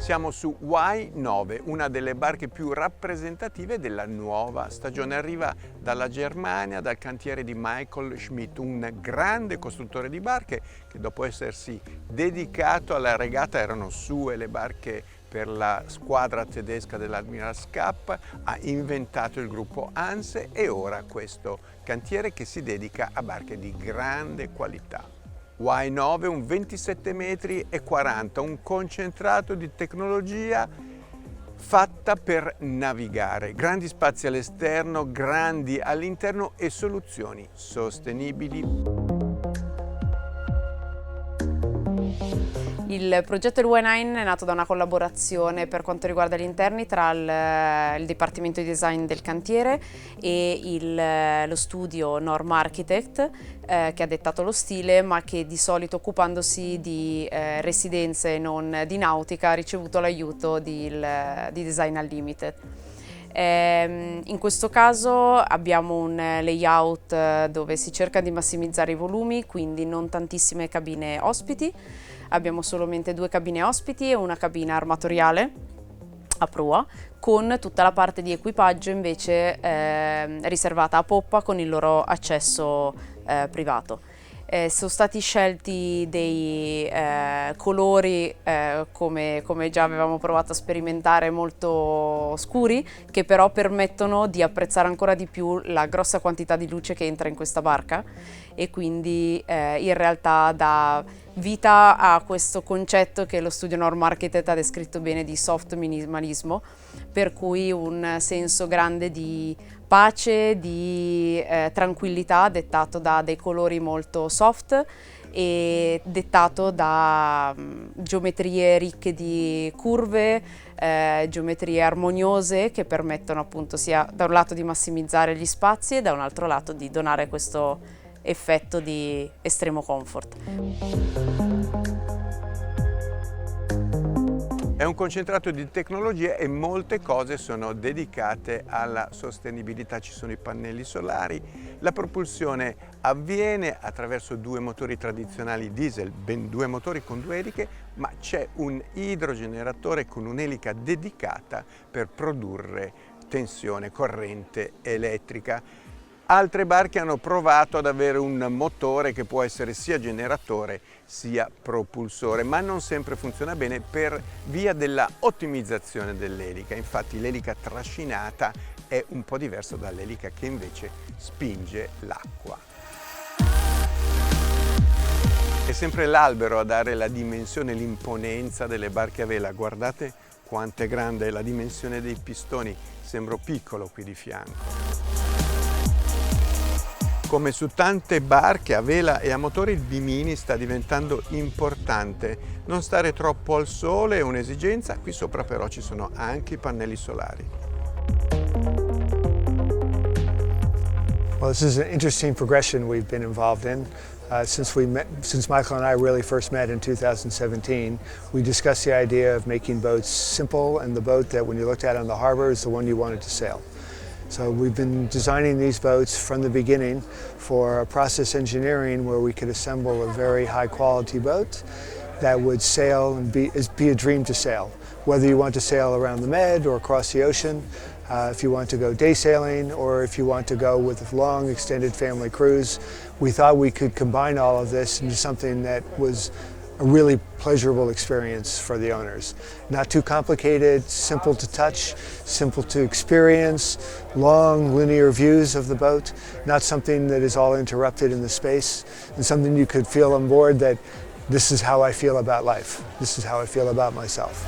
Siamo su Y9, una delle barche più rappresentative della nuova stagione. Arriva dalla Germania, dal cantiere di Michael Schmidt, un grande costruttore di barche che dopo essersi dedicato alla regata, erano sue le barche per la squadra tedesca dell'Admiralscup, ha inventato il gruppo Hanse e ora questo cantiere che si dedica a barche di grande qualità. Y9, un 27 metri e 40, un concentrato di tecnologia fatta per navigare. Grandi spazi all'esterno, grandi all'interno e soluzioni sostenibili. Il progetto del Y9 è nato da una collaborazione per quanto riguarda gli interni tra il Dipartimento di Design del cantiere e lo studio Norm Architect, che ha dettato lo stile, ma che di solito, occupandosi di residenze non di nautica, ha ricevuto l'aiuto di Design Unlimited. In questo caso abbiamo un layout dove si cerca di massimizzare i volumi, quindi non tantissime cabine ospiti. Abbiamo solamente 2 cabine ospiti e una cabina armatoriale a prua, con tutta la parte di equipaggio invece riservata a poppa con il loro accesso privato. Sono stati scelti dei colori, come già avevamo provato a sperimentare, molto scuri, che però permettono di apprezzare ancora di più la grossa quantità di luce che entra in questa barca, e quindi in realtà dà vita a questo concetto che lo studio Norm Architect ha descritto bene di soft minimalismo, per cui un senso grande di pace, di tranquillità, dettato da dei colori molto soft e dettato da geometrie ricche di curve, geometrie armoniose che permettono appunto sia da un lato di massimizzare gli spazi e da un altro lato di donare questo effetto di estremo comfort. È un concentrato di tecnologie e molte cose sono dedicate alla sostenibilità. Ci sono i pannelli solari, la propulsione avviene attraverso 2 motori tradizionali diesel, ben 2 motori con 2 eliche, ma c'è un idrogeneratore con un'elica dedicata per produrre tensione, corrente elettrica. Altre barche hanno provato ad avere un motore che può essere sia generatore sia propulsore, ma non sempre funziona bene per via della ottimizzazione dell'elica. Infatti l'elica trascinata è un po' diversa dall'elica che invece spinge l'acqua. È sempre l'albero a dare la dimensione e l'imponenza delle barche a vela. Guardate quanto è grande la dimensione dei pistoni, sembro piccolo qui di fianco. Come su tante barche a vela e a motore, il bimini sta diventando importante. Non stare troppo al sole è un'esigenza, qui sopra però ci sono anche i pannelli solari. Well, this is an interesting progression we've been involved in. Since Michael and I really first met in 2017, we discussed the idea of making boats simple, and the boat that when you looked at on the harbor is the one you wanted to sail. So we've been designing these boats from the beginning for process engineering, where we could assemble a very high quality boat that would sail and be a dream to sail. Whether you want to sail around the Med or across the ocean, if you want to go day sailing, or if you want to go with a long extended family cruise, we thought we could combine all of this into something that was a really pleasurable experience for the owners. Not too complicated, simple to touch, simple to experience, long linear views of the boat, not something that is all interrupted in the space, and something you could feel on board that this is how I feel about life, this is how I feel about myself.